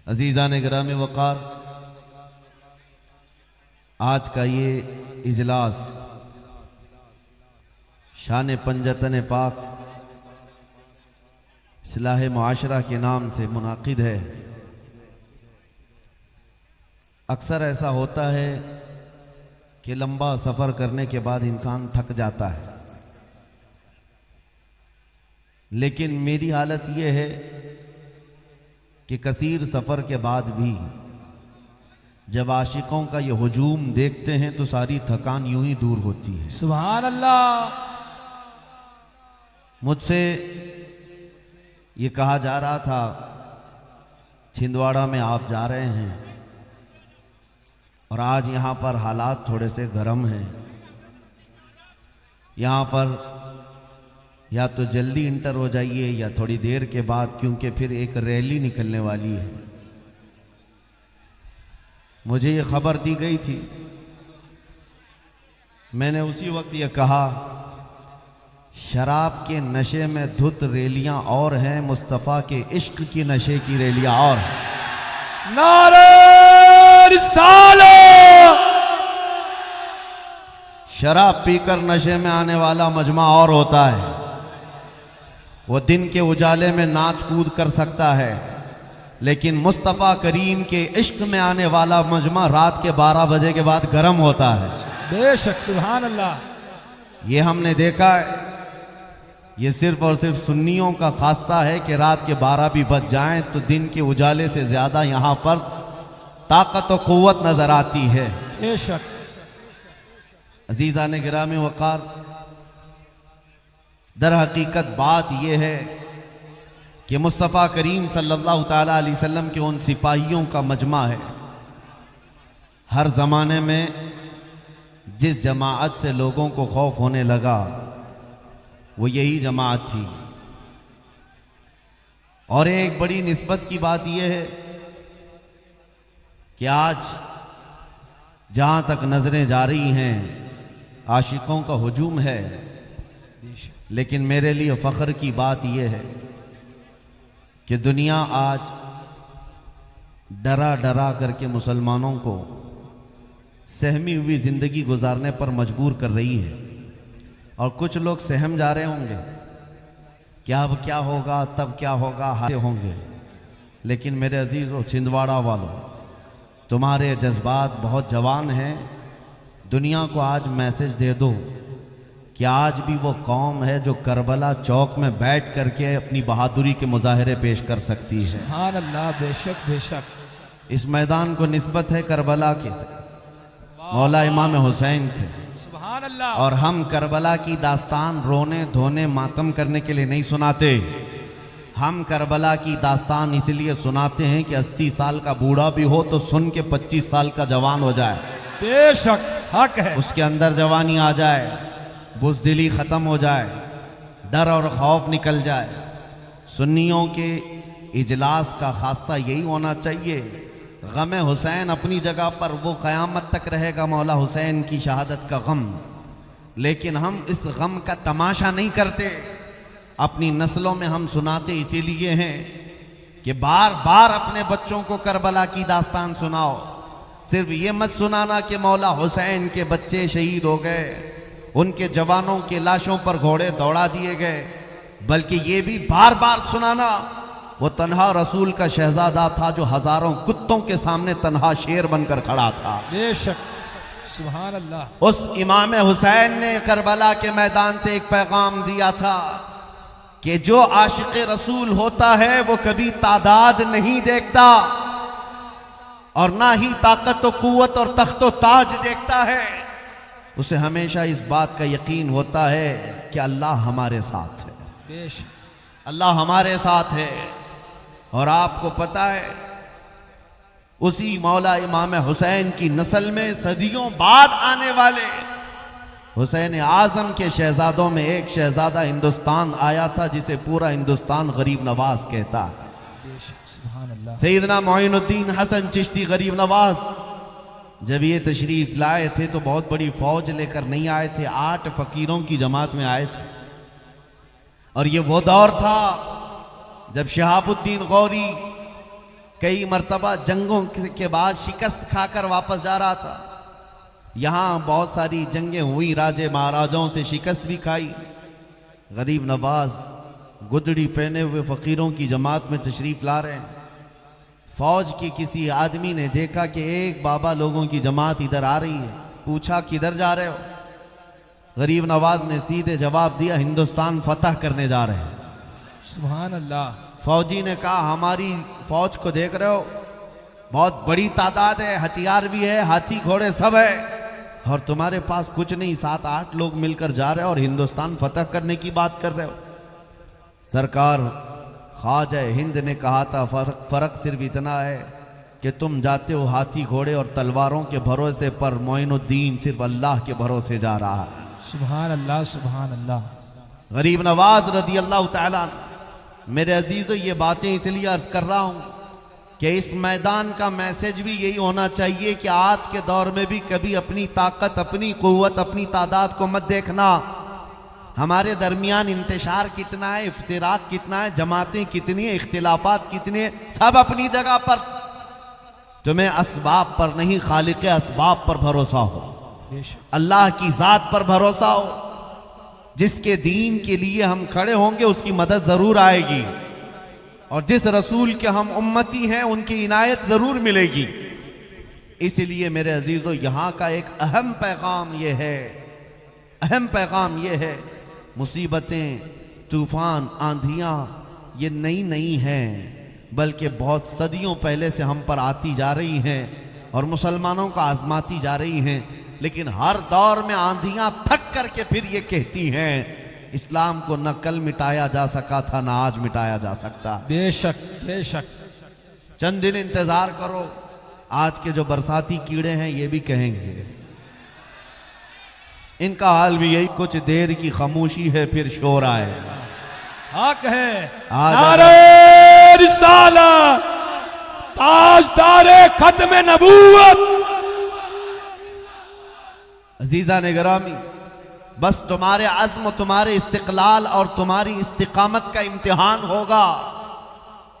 अजीज़ान गिरामी वक़ार, आज का ये इजलास शान पंजतन पाक इस्लाह मुआशरा के नाम से मुनाकिद है। अक्सर ऐसा होता है कि लंबा सफ़र करने के बाद इंसान थक जाता है, लेकिन मेरी हालत ये है कि कसीर सफ़र के बाद भी जब आशिकों का ये हुजूम देखते हैं तो सारी थकान यूं ही दूर होती है। सुभान अल्लाह। मुझसे ये कहा जा रहा था छिंदवाड़ा में आप जा रहे हैं और आज यहाँ पर हालात थोड़े से गर्म हैं, यहाँ पर या तो जल्दी इंटर हो जाइए या थोड़ी देर के बाद, क्योंकि फिर एक रैली निकलने वाली है। मुझे ये खबर दी गई थी, मैंने उसी वक्त ये कहा शराब के नशे में धुत रैलियां और हैं, मुस्तफ़ा के इश्क की नशे की रैलियां और हैं। नारे रिसालत। शराब पीकर नशे में आने वाला मजमा और होता है, वो दिन के उजाले में नाच कूद कर सकता है, लेकिन मुस्तफ़ा करीम के इश्क में आने वाला मजमा रात के 12 बजे के बाद गर्म होता है। बेशक सुभान अल्लाह। ये हमने देखा है। ये सिर्फ और सिर्फ सुन्नियों का खासा है कि रात के 12 भी बज जाएं तो दिन के उजाले से ज्यादा यहाँ पर ताकत और कुव्वत नजर आती है। बेशक। अजीज़ान गिरामी वक़ार, दर हकीकत बात यह है कि मुस्तफ़ा करीम सल्लल्लाहु ताला अलैहि वसल्लम के उन सिपाहियों का मजमा है। हर ज़माने में जिस जमाअत से लोगों को खौफ होने लगा वो यही जमाअत थी। और एक बड़ी निस्बत की बात यह है कि आज जहां तक नजरें जा रही हैं आशिकों का हुजूम है, लेकिन मेरे लिए फख्र की बात यह है कि दुनिया आज डरा डरा करके मुसलमानों को सहमी हुई जिंदगी गुजारने पर मजबूर कर रही है। और कुछ लोग सहम जा रहे होंगे कि अब क्या होगा, तब क्या होगा, हादसे होंगे। लेकिन मेरे अजीज़ों छिंदवाड़ा वालों, तुम्हारे जज्बात बहुत जवान हैं। दुनिया को आज मैसेज दे दो कि आज भी वो कौम है जो करबला चौक में बैठ करके अपनी बहादुरी के मुजाहरे पेश कर सकती है। सुभान अल्लाह। बेशक बेशक। इस मैदान को निस्बत है करबला के मौला इमाम हुसैन थे। सुभान अल्लाह। और हम करबला की दास्तान रोने धोने मातम करने के लिए नहीं सुनाते। हम करबला की दास्तान इसलिए सुनाते हैं कि 80 साल का बूढ़ा भी हो तो सुन के 25 साल का जवान हो जाए। बेशक हक है। उसके अंदर जवानी आ जाए, बुज़दिली ख़त्म हो जाए, डर और खौफ निकल जाए। सुन्नियों के इजलास का खासा यही होना चाहिए। गम हुसैन अपनी जगह पर वो क़यामत तक रहेगा, मौला हुसैन की शहादत का गम, लेकिन हम इस गम का तमाशा नहीं करते। अपनी नस्लों में हम सुनाते इसीलिए हैं कि बार बार अपने बच्चों को करबला की दास्तान सुनाओ। सिर्फ ये मत सुनाना कि मौला हुसैन के बच्चे शहीद हो गए, उनके जवानों के लाशों पर घोड़े दौड़ा दिए गए, बल्कि ये भी बार बार सुनाना वो तन्हा रसूल का शहजादा था जो हजारों कुत्तों के सामने तन्हा शेर बनकर खड़ा था। बेशक सुभान अल्लाह। उस इमाम हुसैन ने करबला के मैदान से एक पैगाम दिया था कि जो आशिक रसूल होता है वो कभी तादाद नहीं देखता और ना ही ताकत व कुव्वत और तख्त व ताज देखता है। उसे हमेशा इस बात का यकीन होता है कि अल्लाह हमारे साथ है। बेशक अल्लाह हमारे साथ है। और आपको पता है उसी मौला इमाम हुसैन की नस्ल में सदियों बाद आने वाले हुसैन आजम के शहजादों में एक शहजादा हिंदुस्तान आया था जिसे पूरा हिंदुस्तान गरीब नवाज कहता है। बेशक सुभान अल्लाह। सैयदना मोइनुद्दीन हसन चिश्ती गरीब नवाज जब ये तशरीफ लाए थे तो बहुत बड़ी फौज लेकर नहीं आए थे, 8 फकीरों की जमात में आए थे। और ये वो दौर था जब शहाबुद्दीन गौरी कई मर्तबा जंगों के बाद शिकस्त खाकर वापस जा रहा था। यहाँ बहुत सारी जंगें हुई, राजे महाराजाओं से शिकस्त भी खाई। गरीब नवाज गुदड़ी पहने हुए फ़कीरों की जमात में तशरीफ़ ला रहे हैं। फौज के किसी आदमी ने देखा कि एक बाबा लोगों की जमात इधर आ रही है, पूछा किधर जा रहे हो? गरीब नवाज ने सीधे जवाब दिया, हिंदुस्तान फतह करने जा रहे हैं। सुभान अल्लाह। फौजी ने कहा, हमारी फौज को देख रहे हो, बहुत बड़ी तादाद है, हथियार भी है, हाथी घोड़े सब है, और तुम्हारे पास कुछ नहीं, 7-8 लोग मिलकर जा रहे हो और हिंदुस्तान फतह करने की बात कर रहे हो। सरकार, ख्वाजा हिंद ने कहा था, फर्क सिर्फ इतना है कि तुम जाते हो हाथी घोड़े और तलवारों के भरोसे पर, मोइनुद्दीन सिर्फ अल्लाह के भरोसे जा रहा है। सुभान अल्लाह, सुभान अल्लाह। गरीब नवाज रदी अल्लाह तआला। मेरे अजीजों, ये बातें इसलिए अर्ज कर रहा हूं कि इस मैदान का मैसेज भी यही होना चाहिए कि आज के दौर में भी कभी अपनी ताकत, अपनी कुव्वत, अपनी तादाद को मत देखना। हमारे दरमियान इंतशार कितना है, इफ्तिराक कितना है, जमातें कितनी है, इख्तिलाफात कितने हैं, सब अपनी जगह पर। तुम्हें असबाब पर नहीं, खालिक असबाब पर भरोसा हो, अल्लाह की जात पर भरोसा हो। जिसके दीन के लिए हम खड़े होंगे उसकी मदद जरूर आएगी, और जिस रसूल के हम उम्मती हैं उनकी इनायत जरूर मिलेगी। इसलिए मेरे अजीजों, यहां का एक अहम पैगाम यह है, अहम पैगाम यह है, मुसीबतें, तूफान, आंधियां ये नई नई हैं, बल्कि बहुत सदियों पहले से हम पर आती जा रही हैं और मुसलमानों को आजमाती जा रही हैं। लेकिन हर दौर में आंधियां थक करके फिर ये कहती हैं, इस्लाम को न कल मिटाया जा सका था, न आज मिटाया जा सकता। बेशक बेशक। चंद दिन इंतजार करो, आज के जो बरसाती कीड़े हैं ये भी कहेंगे। इनका हाल भी यही, कुछ देर की खामोशी है फिर शोर आएगा। हक है। नारे रिसालत, ताजदारे खत्म नबूवत। अजीजा ने गिरामी, बस तुम्हारे अज़्म, तुम्हारे इस्तिक़लाल और तुम्हारी इस्तिकामत का इम्तिहान होगा।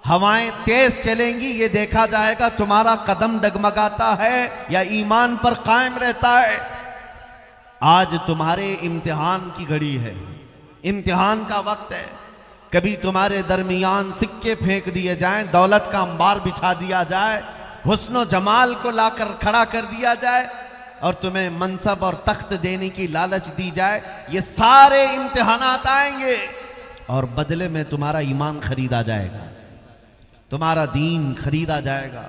हवाएं तेज चलेंगी, ये देखा जाएगा तुम्हारा कदम डगमगाता है या ईमान पर कायम रहता है। आज तुम्हारे इम्तिहान की घड़ी है, इम्तिहान का वक्त है। कभी तुम्हारे दरमियान सिक्के फेंक दिए जाएं, दौलत का अंबार बिछा दिया जाए, हुस्न जमाल को लाकर खड़ा कर दिया जाए और तुम्हें मनसब और तख्त देने की लालच दी जाए। ये सारे इम्तिहानात आएंगे और बदले में तुम्हारा ईमान खरीदा जाएगा, तुम्हारा दीन खरीदा जाएगा।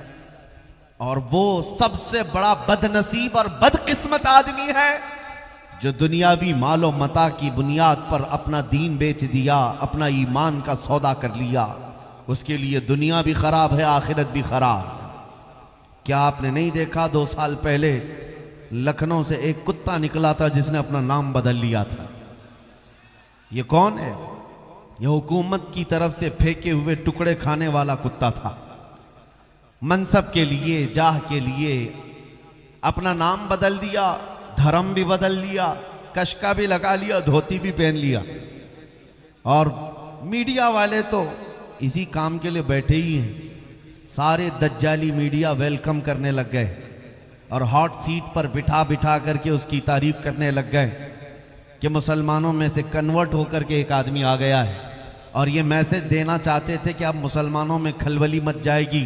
और वो सबसे बड़ा बदनसीब और बदकिस्मत आदमी है जो दुनियावी मालो मता की बुनियाद पर अपना दीन बेच दिया, अपना ईमान का सौदा कर लिया। उसके लिए दुनिया भी खराब है, आखिरत भी खराब। क्या आपने नहीं देखा, 2 साल पहले लखनऊ से एक कुत्ता निकला था जिसने अपना नाम बदल लिया था? ये कौन है? ये हुकूमत की तरफ से फेंके हुए टुकड़े खाने वाला कुत्ता था। मनसब के लिए, जाह के लिए अपना नाम बदल दिया, धर्म भी बदल लिया, कशका भी लगा लिया, धोती भी पहन लिया। और मीडिया वाले तो इसी काम के लिए बैठे ही हैं। सारे दज्जाली मीडिया वेलकम करने लग गए और हॉट सीट पर बिठा बिठा करके उसकी तारीफ करने लग गए कि मुसलमानों में से कन्वर्ट होकर के एक आदमी आ गया है। और ये मैसेज देना चाहते थे कि अब मुसलमानों में खलबली मच जाएगी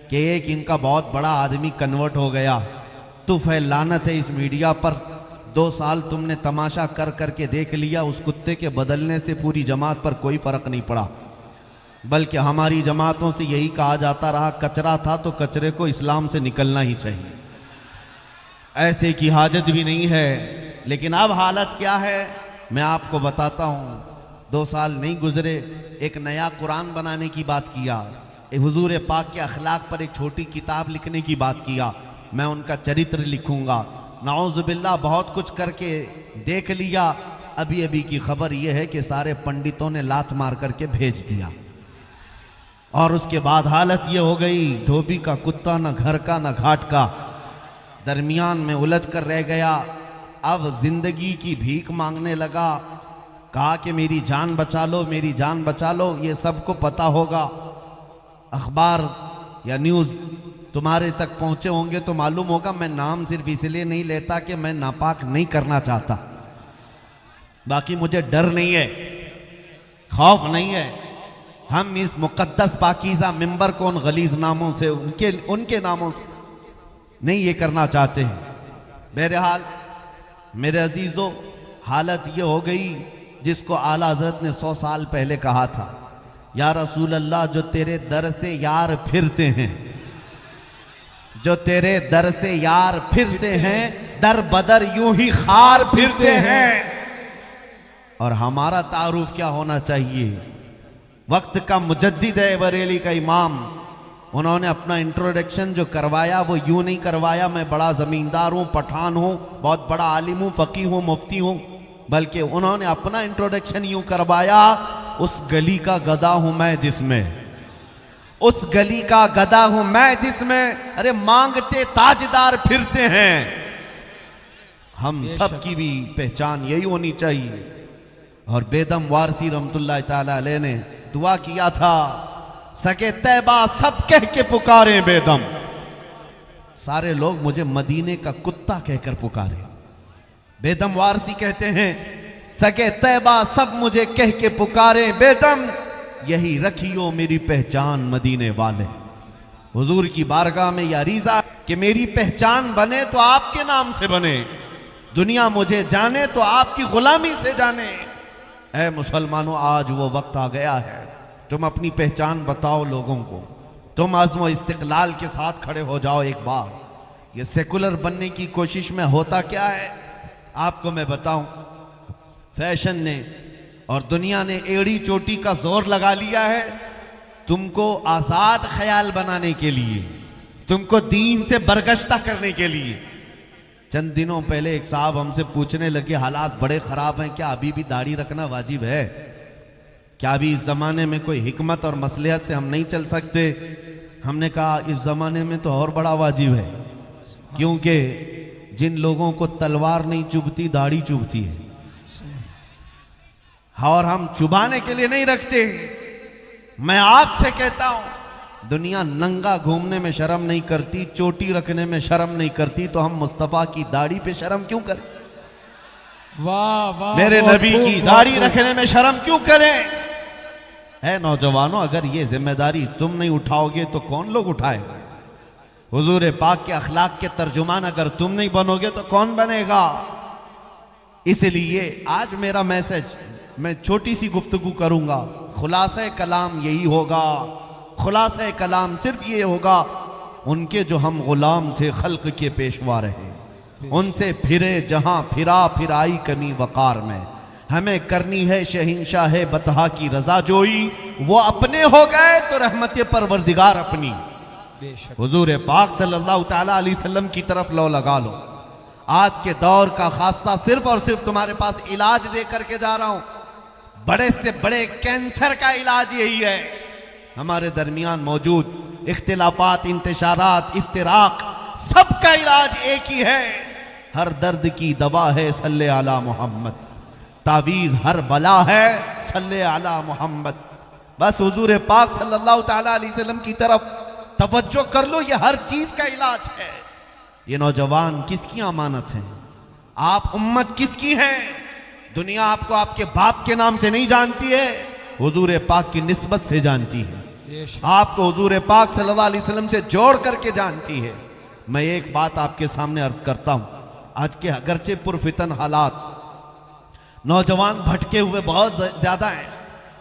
कि एक इनका बहुत बड़ा आदमी कन्वर्ट हो गया। तुफ़ लानत है इस मीडिया पर। 2 साल तुमने तमाशा कर करके देख लिया, उस कुत्ते के बदलने से पूरी जमात पर कोई फर्क नहीं पड़ा, बल्कि हमारी जमातों से यही कहा जाता रहा, कचरा था तो कचरे को इस्लाम से निकलना ही चाहिए, ऐसे की हाजत भी नहीं है। लेकिन अब हालत क्या है मैं आपको बताता हूँ। 2 साल नहीं गुजरे, एक नया कुरान बनाने की बात किया, हुजूर पाक के अखलाक पर एक छोटी किताब लिखने की बात किया। मैं उनका चरित्र लिखूंगा। नाउज़ुबिल्लाह बहुत कुछ करके देख लिया। अभी अभी की खबर यह है कि सारे पंडितों ने लात मार करके भेज दिया। और उसके बाद हालत यह हो गई, धोबी का कुत्ता न घर का न घाट का, दरमियान में उलझ कर रह गया। अब जिंदगी की भीख मांगने लगा, कहा कि मेरी जान बचा लो, मेरी जान बचा लो। ये सबको पता होगा, अखबार या न्यूज़ तुम्हारे तक पहुंचे होंगे तो मालूम होगा मैं नाम सिर्फ इसलिए नहीं लेता कि मैं नापाक नहीं करना चाहता, बाकी मुझे डर नहीं है, खौफ नहीं है। हम इस मुकद्दस पाकीज़ा मिंबर को उन गलीज नामों से, उनके नामों से नहीं ये करना चाहते हैं। बहरहाल मेरे अजीज़ों, हालत ये हो गई जिसको आला हज़रत ने 100 साल पहले कहा था, या रसूल अल्लाह जो तेरे दर से यार फिरते हैं, जो तेरे दर से यार फिरते हैं, दर बदर यूं ही खार फिरते हैं। और हमारा तारुफ क्या होना चाहिए? वक्त का मुजद्दिद है बरेली का इमाम, उन्होंने अपना इंट्रोडक्शन जो करवाया वो यूं नहीं करवाया मैं बड़ा ज़मींदार हूँ, पठान हूँ, बहुत बड़ा आलिम हूँ, फ़कीह हूँ, मुफ्ती हूँ, बल्कि उन्होंने अपना इंट्रोडक्शन यूं करवाया, उस गली का गधा हूँ मैं जिसमें, उस गली का गधा हूँ मैं जिसमें अरे मांगते ताजदार फिरते हैं। हम सब की भी पहचान यही होनी चाहिए। और बेदम वारसी रहमतुल्लाह ताला अलैह ने दुआ किया था, सके तैबा सब कह के पुकारे बेदम, सारे लोग मुझे मदीने का कुत्ता कहकर पुकारे। बेदम वारसी कहते हैं, सके तैबा सब मुझे कह के पुकारे बेदम, यही रखियो मेरी पहचान मदीने वाले। हुजूर की बारगाह में या रीज़ा कि मेरी पहचान बने तो आपके नाम से बने, दुनिया मुझे जाने तो आपकी गुलामी से जाने। ऐ मुसलमानों, आज वो वक्त आ गया है, तुम अपनी पहचान बताओ लोगों को, तुम आज़्म इस्तिक़लाल के साथ खड़े हो जाओ एक बार। ये सेकुलर बनने की कोशिश में होता क्या है आपको मैं बताऊं, फैशन ने और दुनिया ने एड़ी चोटी का जोर लगा लिया है तुमको आज़ाद ख्याल बनाने के लिए, तुमको दीन से बरगश्ता करने के लिए। चंद दिनों पहले एक साहब हमसे पूछने लगे, हालात बड़े ख़राब हैं, क्या अभी भी दाढ़ी रखना वाजिब है? क्या अभी इस ज़माने में कोई हिकमत और मसलहत से हम नहीं चल सकते? हमने कहा इस ज़माने में तो और बड़ा वाजिब है, क्योंकि जिन लोगों को तलवार नहीं चुभती दाढ़ी चुभती है, और हम चुभाने के लिए नहीं रखते। मैं आपसे कहता हूं, दुनिया नंगा घूमने में शर्म नहीं करती, चोटी रखने में शर्म नहीं करती, तो हम मुस्तफ़ा की दाढ़ी पे शर्म क्यों करें? वाह वाह, मेरे नबी की दाढ़ी रखने में शर्म क्यों करें? है नौजवानों, अगर ये जिम्मेदारी तुम नहीं उठाओगे तो कौन लोग उठाएगा? हुजूर पाक के अखलाक के तर्जुमान अगर तुम नहीं बनोगे तो कौन बनेगा? इसलिए आज मेरा मैसेज, मैं छोटी सी गुफ्तगू करूंगा, खुलासा कलाम यही होगा, खुलासा कलाम सिर्फ ये होगा, उनके जो हम गुलाम थे खल्क के पेशवा रहे, उनसे फिरे जहां फिरा फिराई कमी वकार में, हमें करनी है शहंशाह बतहा की रजा जोई, वो अपने हो गए तो रहमत परवरदिगार अपनी। हुजूर पाक सल्लल्लाहु ताला अलैहि वसल्लम की तरफ लो लगा लो। आज के दौर का खासा सिर्फ और सिर्फ तुम्हारे पास इलाज दे करके जा रहा हूं, बड़े से बड़े कैंसर का इलाज यही है। हमारे दरमियान मौजूद इख्तिलाफात, इंतशारात, इफ्तिराक, सबका इलाज एक ही है। हर दर्द की दवा है सल्ले अला मोहम्मद, तावीज़ हर बला है सल्ले अला मोहम्मद। बस हुजूर पाक सल्लल्लाहु ताला अलैहि वसल्लम की तरफ तवज्जो कर लो, ये हर चीज का इलाज है। ये नौजवान किसकी अमानत है? आप उम्मत किसकी है? दुनिया आपको आपके बाप के नाम से नहीं जानती है, हुजूर पाक की निस्बत से जानती है, आपको हुजूर पाक सल्लल्लाहु अलैहि वसल्लम से जोड़ करके जानती है। मैं एक बात आपके सामने अर्ज करता हूं, आज के अगरचे पुरफितन हालात, नौजवान भटके हुए बहुत ज्यादा हैं,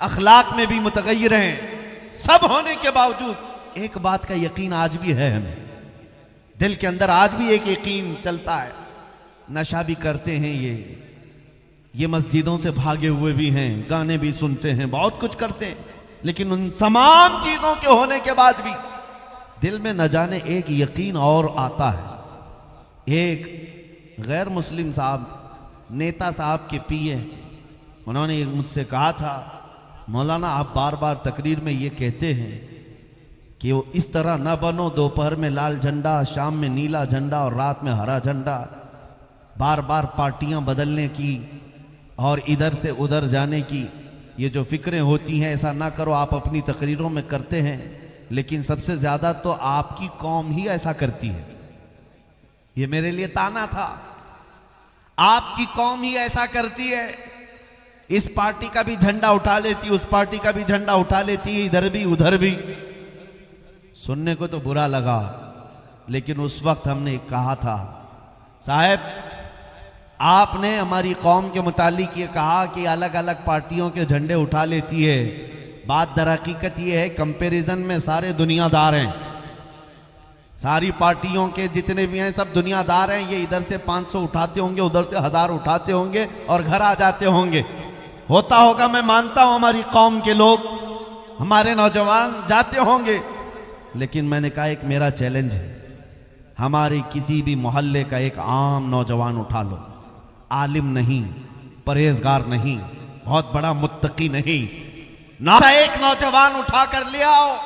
अखलाक में भी मुतगय्यर हैं, सब होने के बावजूद एक बात का यकीन आज भी है, हमें दिल के अंदर आज भी एक यकीन चलता है, नशा भी करते हैं ये मस्जिदों से भागे हुए भी हैं, गाने भी सुनते हैं, बहुत कुछ करते हैं, लेकिन उन तमाम चीजों के होने के बाद भी दिल में न जाने एक यकीन और आता है। एक गैर मुस्लिम साहब, नेता साहब के पिए, उन्होंने मुझसे कहा था, मौलाना आप बार बार तकरीर में ये कहते हैं कि वो इस तरह ना बनो, दोपहर में लाल झंडा, शाम में नीला झंडा और रात में हरा झंडा, बार बार पार्टियां बदलने की और इधर से उधर जाने की ये जो फिक्रें होती हैं, ऐसा ना करो। आप अपनी तकरीरों में करते हैं लेकिन सबसे ज्यादा तो आपकी कौम ही ऐसा करती है। ये मेरे लिए ताना था, आपकी कौम ही ऐसा करती है। इस पार्टी का भी झंडा उठा लेती, उस पार्टी का भी झंडा उठा लेती, इधर भी उधर भी। सुनने को तो बुरा लगा, लेकिन उस वक्त हमने कहा था, साहब आपने हमारी कौम के मुतालिक ये कहा कि अलग अलग पार्टियों के झंडे उठा लेती है। बात दर हकीकत ये है, कंपैरिजन में सारे दुनियादार हैं, सारी पार्टियों के जितने भी हैं सब दुनियादार हैं। ये इधर से 500 उठाते होंगे, उधर से 1000 उठाते होंगे और घर आ जाते होंगे। होता होगा, मैं मानता हूं हमारी कौम के लोग, हमारे नौजवान जाते होंगे। लेकिन मैंने कहा एक मेरा चैलेंज है, हमारे किसी भी मोहल्ले का एक आम नौजवान उठा लो, आलिम नहीं, परहेजगार नहीं, बहुत बड़ा मुत्तकी नहीं, ना एक नौजवान उठा कर ले आओ।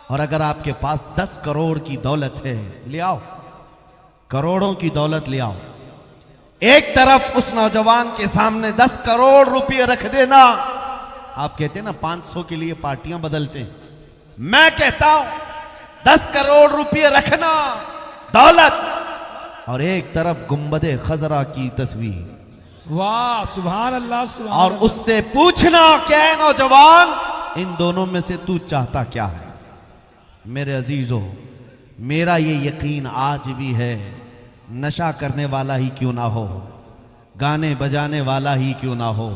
और अगर आपके पास 10 करोड़ की दौलत है, ले आओ, करोड़ों की दौलत ले आओ। एक तरफ उस नौजवान के सामने 10 करोड़ रुपए रख देना। आप कहते हैं ना 500 के लिए पार्टियां बदलते हैं, मैं कहता हूं 10 करोड़ रुपए रखना दौलत, और एक तरफ गुंबदे खजरा की तस्वीर, वाह सुभान अल्लाह सुभान और अल्लाह। उससे पूछना क्या है नौजवान, इन दोनों में से तू चाहता क्या है। मेरे अजीजों, मेरा ये यकीन आज भी है, नशा करने वाला ही क्यों ना हो, गाने बजाने वाला ही क्यों ना हो,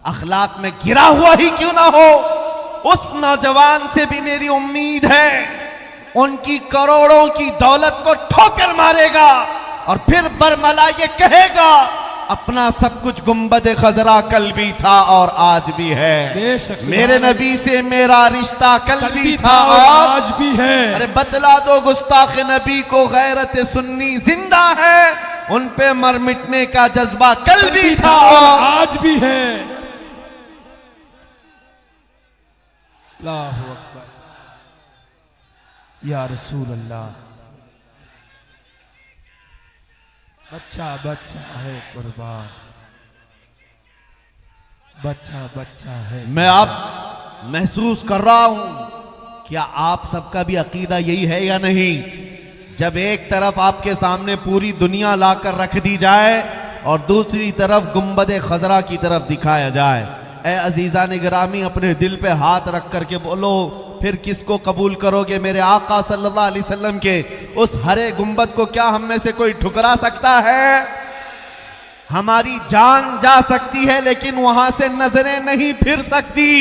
अखलाक में गिरा हुआ ही क्यों ना हो, उस नौजवान से भी मेरी उम्मीद है उनकी करोड़ों की दौलत को ठोकर मारेगा और फिर बरमला ये कहेगा अपना सब कुछ गुंबद खजरा कल भी था और आज भी है, बेशक मेरे नबी से मेरा रिश्ता कल भी था और आज भी है। अरे बतला दो गुस्ताख नबी को गैरत सुन्नी जिंदा है, उन पे मर मिटने का जज्बा कल भी था और आज भी है। अल्लाहु अकबर, या रसूल अल्लाह। बच्चा बच्चा है कुर्बान, बच्चा बच्चा है। मैं अब महसूस कर रहा हूं, क्या आप सबका भी अकीदा यही है या नहीं। जब एक तरफ आपके सामने पूरी दुनिया लाकर रख दी जाए और दूसरी तरफ गुंबद खजरा की तरफ दिखाया जाए, ए अजीजा निगरामी अपने दिल पे हाथ रख करके बोलो, फिर किसको कबूल करोगे मेरे आका सल्लल्लाहु अलैहि वसल्लम के उस हरे गुंबद को। क्या हम में से कोई ठुकरा सकता है। हमारी जान जा सकती है लेकिन वहां से नजरें नहीं फिर सकती।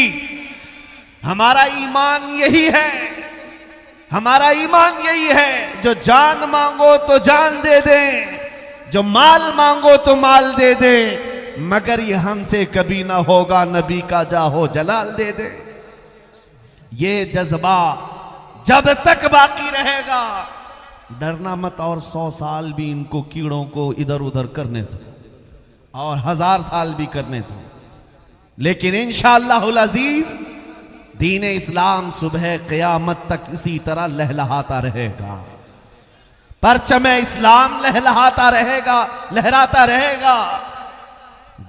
हमारा ईमान यही है, हमारा ईमान यही है, जो जान मांगो तो जान दे दे, जो माल मांगो तो माल दे दे, मगर ये हमसे कभी ना होगा नबी का जाहो जलाल दे दे। ये जज्बा जब तक बाकी रहेगा, डरना मत। और 100 साल भी इनको कीड़ों को इधर उधर करने दो और 1000 साल भी करने दो, लेकिन इंशाअल्लाहुल अजीज दीन इस्लाम सुबह क़यामत तक इसी तरह लहलहाता रहेगा। परचम इस्लाम लहलहाता रहेगा, लहराता रहेगा।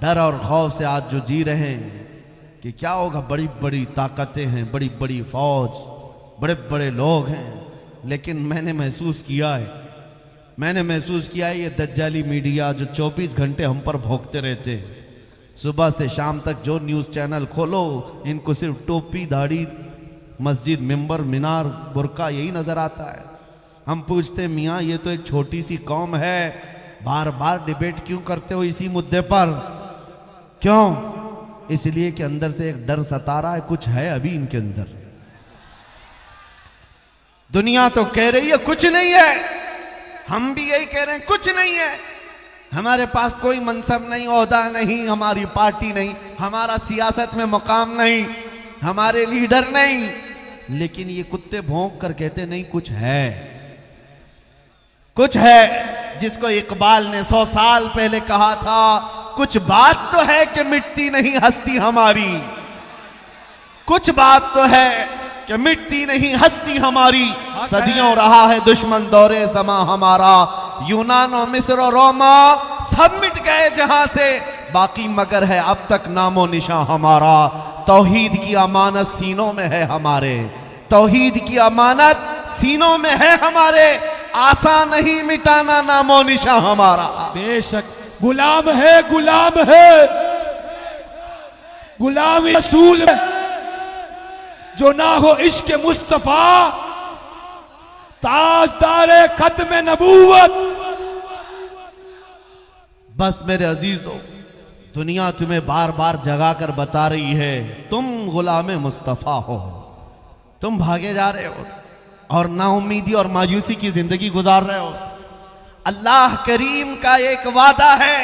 डर और खौफ से आज जो जी रहे हैं कि क्या होगा, बड़ी बड़ी ताकतें हैं, बड़ी बड़ी फौज, बड़े बड़े लोग हैं, लेकिन मैंने महसूस किया है ये दज्जाली मीडिया जो 24 घंटे हम पर भोंकते रहते हैं, सुबह से शाम तक जो न्यूज़ चैनल खोलो इनको सिर्फ टोपी, दाढ़ी, मस्जिद, मिंबर, मीनार, बुर्का यही नजर आता है। हम पूछते मियाँ ये तो एक छोटी सी कौम है, बार बार डिबेट क्यों करते हो इसी मुद्दे पर। क्यों? इसलिए कि अंदर से एक डर सता रहा है, कुछ है अभी इनके अंदर। दुनिया तो कह रही है कुछ नहीं है, हम भी यही कह रहे हैं कुछ नहीं है, हमारे पास कोई मनसब नहीं, ओहदा नहीं, हमारी पार्टी नहीं, हमारा सियासत में मुकाम नहीं, हमारे लीडर नहीं। लेकिन ये कुत्ते भौंक कर कहते नहीं कुछ है, कुछ है। जिसको इकबाल ने 100 साल पहले कहा था, कुछ बात तो है कि मिटती नहीं हस्ती हमारी, कुछ बात तो है कि मिटती नहीं हस्ती हमारी। सदियों रहा है दुश्मन दौरे ज़मा हमारा, यूनान और मिस्र और रोमा सब मिट गए जहां से, बाकी मगर है अब तक नामो निशान हमारा। तौहीद की अमानत सीनों में है हमारे, तौहीद की अमानत सीनों में है हमारे, आसान नहीं मिटाना नामो निशा हमारा। बेशक गुलाम है, गुलाम है, गुलामी रसूल है। जो ना हो इश्क मुस्तफा, ताजदारे खत्म नबूवत। बस मेरे अजीजों, दुनिया तुम्हें बार बार जगा कर बता रही है तुम गुलाम मुस्तफा हो। तुम भागे जा रहे हो और नाउम्मीदी और मायूसी की जिंदगी गुजार रहे हो। अल्लाह करीम का एक वादा है,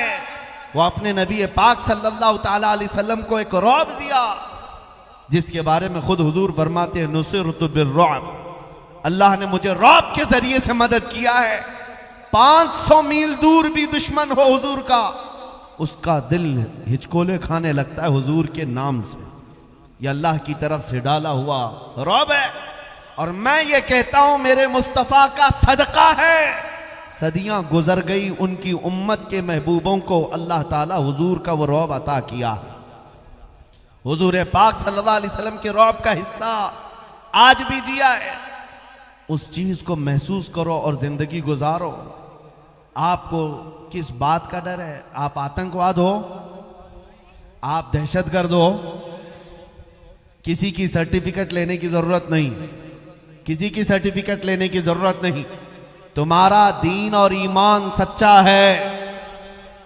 वो अपने नबी पाक सल्लल्लाहु ताला अलैहि वसल्लम को एक रौब दिया, जिसके बारे में खुद हुजूर फरमाते हैं नुसिरतु बिर्रौब। अल्लाह ने मुझे रौब के जरिए से मदद किया है। 500 मील दूर भी दुश्मन हो हुजूर का, उसका दिल हिचकोले खाने लगता है हुजूर के नाम से। यह अल्लाह की तरफ से डाला हुआ रौब है। और मैं ये कहता हूं मेरे मुस्तफ़ा का सदका है, सदियां गुजर गई, उनकी उम्मत के महबूबों को अल्लाह ताला हुजूर का वो रौब अता किया। हुजूर पाक सल्लल्लाहु अलैहि वसल्लम के रौब का हिस्सा आज भी दिया है। उस चीज को महसूस करो और जिंदगी गुजारो। आपको किस बात का डर है? आप आतंकवाद हो, आप दहशतगर्द हो, किसी की सर्टिफिकेट लेने की जरूरत नहीं, किसी की सर्टिफिकेट लेने की जरूरत नहीं। तुम्हारा दीन और ईमान सच्चा है,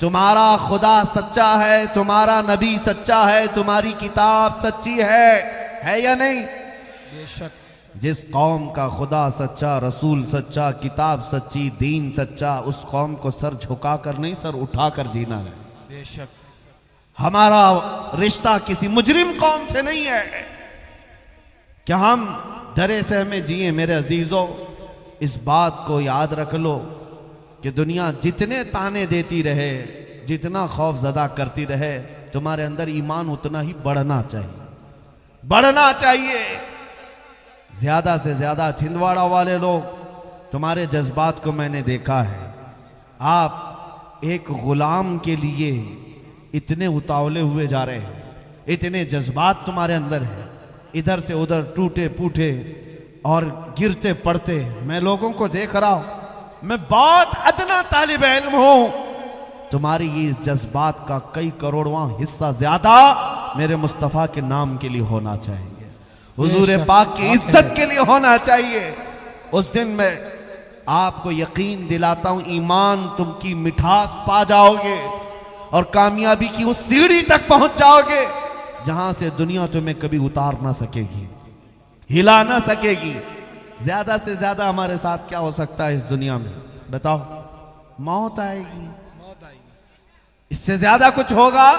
तुम्हारा खुदा सच्चा है, तुम्हारा नबी सच्चा है, तुम्हारी किताब सच्ची है या नहीं? बेशक। जिस कौम का खुदा सच्चा, रसूल सच्चा, किताब सच्ची, दीन सच्चा, उस कौम को सर झुकाकर नहीं सर उठाकर जीना है। बेशक। हमारा रिश्ता किसी मुजरिम कौम से नहीं है कि हम डरे सहमे जिए। मेरे अजीजों, इस बात को याद रख लो कि दुनिया जितने ताने देती रहे, जितना खौफ ज़दा करती रहे, तुम्हारे अंदर ईमान उतना ही बढ़ना चाहिए, बढ़ना चाहिए। ज्यादा से ज्यादा छिंदवाड़ा वाले लोग, तुम्हारे जज्बात को मैंने देखा है। आप एक गुलाम के लिए इतने उतावले हुए जा रहे हैं, इतने जज्बात तुम्हारे अंदर है, इधर से उधर टूटे फूटे और गिरते पड़ते। मैं लोगों को देख रहा हूं, मैं बहुत अदना तालिब इल्म हूं, तुम्हारी ये जज्बात का कई करोड़वां हिस्सा ज्यादा मेरे मुस्तफ़ा के नाम के लिए होना चाहिए, हुजूर पाक की इज्जत के लिए होना चाहिए। उस दिन मैं आपको यकीन दिलाता हूं, ईमान तुम की मिठास पा जाओगे और कामयाबी की उस सीढ़ी तक पहुंच जाओगे जहां से दुनिया तुम्हें कभी उतार ना सकेगी, हिला ना सकेगी। ज्यादा से ज्यादा हमारे साथ क्या हो सकता है इस दुनिया में? बताओ। मौत आएगी, मौत आएगी, इससे ज्यादा कुछ होगा?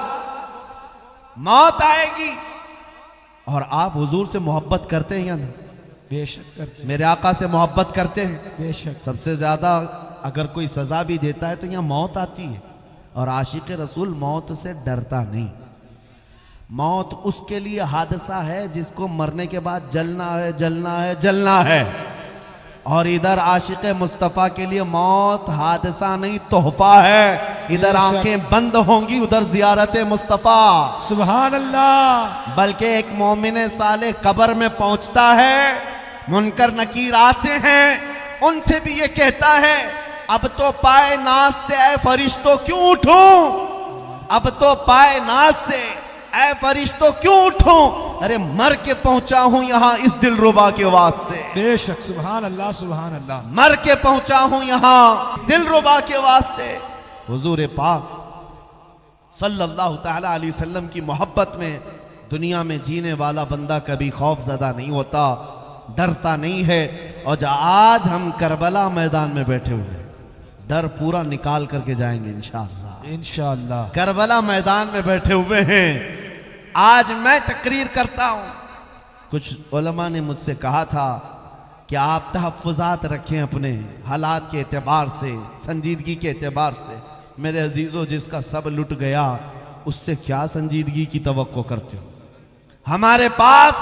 मौत आएगी। और आप हुजूर से मोहब्बत करते हैं या नहीं? बेशक करते। मेरे आका से मोहब्बत करते हैं। बेशक। सबसे ज्यादा अगर कोई सजा भी देता है तो यहाँ मौत आती है, और आशिक रसूल मौत से डरता नहीं। मौत उसके लिए हादसा है जिसको मरने के बाद जलना है, जलना है, जलना है। और इधर आशिक मुस्तफ़ा के लिए मौत हादसा नहीं, तोहफा है। इधर आंखें बंद होंगी, उधर जियारत मुस्तफ़ा। सुभान अल्लाह। बल्कि एक मोमिन साले कब्र में पहुंचता है, मुनकर नकीर आते हैं, उनसे भी ये कहता है अब तो पाए नाज से ऐ फरिश्तों क्यों उठूं, अब तो पाए नाज से ऐ फरिश्तों क्यों उठूं, अरे मर के पहुंचा हूं यहां इस दिलरुबा के वास्ते। बेशक। सुभान अल्लाह, सुभान अल्लाह। मर के पहुंचा हूं यहां इस दिलरुबा के वास्ते। हुजूर पाक सल्लल्लाहु ताला अलैहि वसल्लम की मोहब्बत में दुनिया में जीने वाला बंदा कभी खौफजदा नहीं होता, डरता नहीं है। और जो आज हम करबला मैदान में बैठे हुए हैं, डर पूरा निकाल करके जाएंगे इंशाअल्लाह। इंशाअल्लाह। करबला मैदान में बैठे हुए हैं। आज मैं तकरीर करता हूं, कुछ उलमा ने मुझसे कहा था कि आप तहफ़्फ़ुज़ात रखें अपने हालात के एतबार से, संजीदगी के एतबार से। मेरे अजीज़ों, जिसका सब लुट गया उससे क्या संजीदगी की तवक्को करते हो? हमारे पास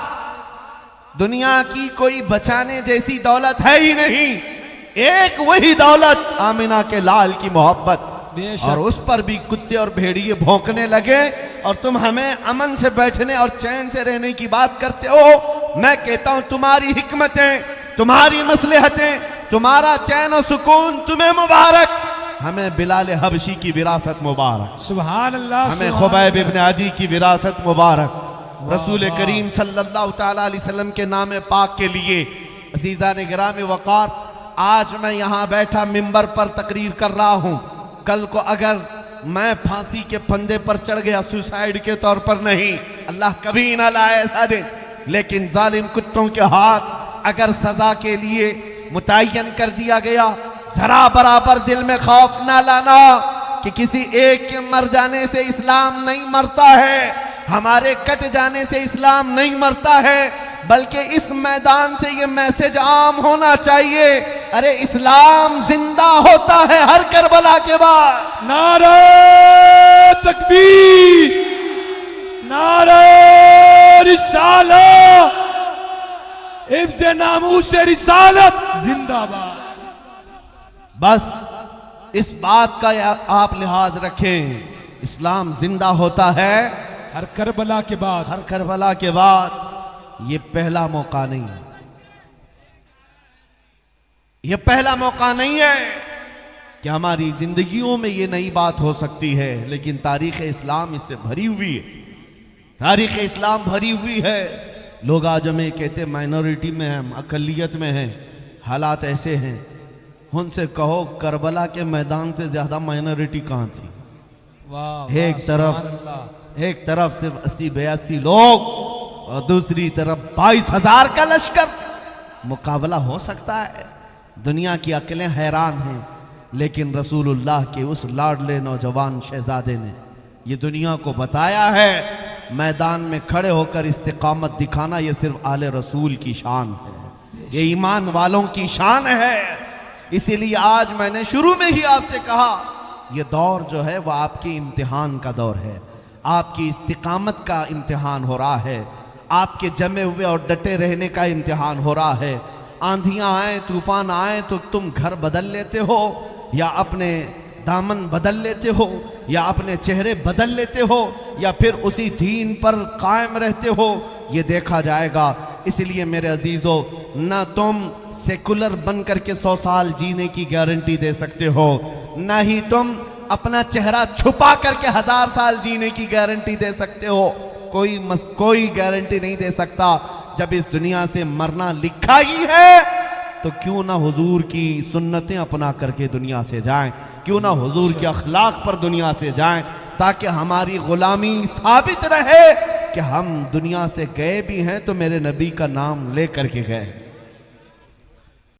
दुनिया की कोई बचाने जैसी दौलत है ही नहीं, एक वही दौलत आमिना के लाल की मोहब्बत। और उस पर भी कुत्ते और भेड़िए भौंकने लगे और तुम हमें अमन से बैठने और चैन से रहने की बात करते हो। मैं कहता हूं तुम्हारी हिकमतें, तुम्हारी मसलहतें, तुम्हारा चैन और सुकून तुम्हें मुबारक, हमें बिलाल हबशी की विरासत मुबारक, सुभान अल्लाह, हमें सुभान खुबैब अल्लाह। इब्न अदी की विरासत मुबारक। रसूल वाह। करीम सल्लल्लाहु ताला अलैहि वसल्लम के नाम पाक के लिए अजीज़ा ने गिराम वक़ार, आज मैं यहाँ बैठा मिंबर पर तकरीर कर रहा हूँ, कल को अगर मैं फांसी के फंदे पर चढ़ गया, सुसाइड के तौर पर नहीं, अल्लाह कभी ना लाए ऐसा दिन, लेकिन जालिम कुत्तों के हाथ अगर सजा के लिए मुतय्यन कर दिया गया, जरा बराबर दिल में खौफ ना लाना कि किसी एक के मर जाने से इस्लाम नहीं मरता है, हमारे कट जाने से इस्लाम नहीं मरता है, बल्कि इस मैदान से ये मैसेज आम होना चाहिए, अरे इस्लाम जिंदा होता है हर करबला के बाद। नारा तकबीर, नारा रिसालत, हिफ्ज़ नामूस रिसालत जिंदाबाद। बस इस बात का आप लिहाज रखें, इस्लाम जिंदा होता है हर करबला के बाद, हर करबला के बाद। ये पहला मौका नहीं है, ये पहला मौका नहीं है कि हमारी जिंदगियों में ये नई बात हो सकती है, लेकिन तारीख इस्लाम इससे भरी हुई है, तारीख इस्लाम भरी हुई है। लोग आज हमें कहते माइनॉरिटी में हैं, अकलियत में हैं, हालात ऐसे हैं, उनसे कहो करबला के मैदान से ज्यादा माइनॉरिटी कहाँ थी। वाह, एक तरफ सिर्फ 80-82 लोग और दूसरी तरफ 22,000 का लश्कर, मुकाबला हो सकता है। दुनिया की अकलें हैरान हैं, लेकिन रसूलुल्लाह के उस लाडले नौजवान शहजादे ने ये दुनिया को बताया है, मैदान में खड़े होकर इस्तिकामत दिखाना ये सिर्फ आले रसूल की शान है, ये ईमान वालों की शान है। इसीलिए आज मैंने शुरू में ही आपसे कहा, ये दौर जो है वह आपके इम्तिहान का दौर है, आपकी इस्तिकामत का इम्तिहान हो रहा है, आपके जमे हुए और डटे रहने का इम्तिहान हो रहा है। आंधियां आए, तूफान आए तो तुम घर बदल लेते हो, या अपने दामन बदल लेते हो, या अपने चेहरे बदल लेते हो, या फिर उसी दीन पर कायम रहते हो, ये देखा जाएगा। इसलिए मेरे अजीजों, ना तुम सेकुलर बन करके 100 साल जीने की गारंटी दे सकते हो, ना ही तुम अपना चेहरा छुपा करके 1000 साल जीने की गारंटी दे सकते हो। कोई गारंटी नहीं दे सकता। जब इस दुनिया से मरना लिखा ही है तो क्यों ना हुजूर की सुन्नतें अपना करके दुनिया से जाएं, क्यों ना हुजूर के अखलाक पर दुनिया से जाएं, ताकि हमारी गुलामी साबित रहे कि हम दुनिया से गए भी हैं तो मेरे नबी का नाम ले करके गए।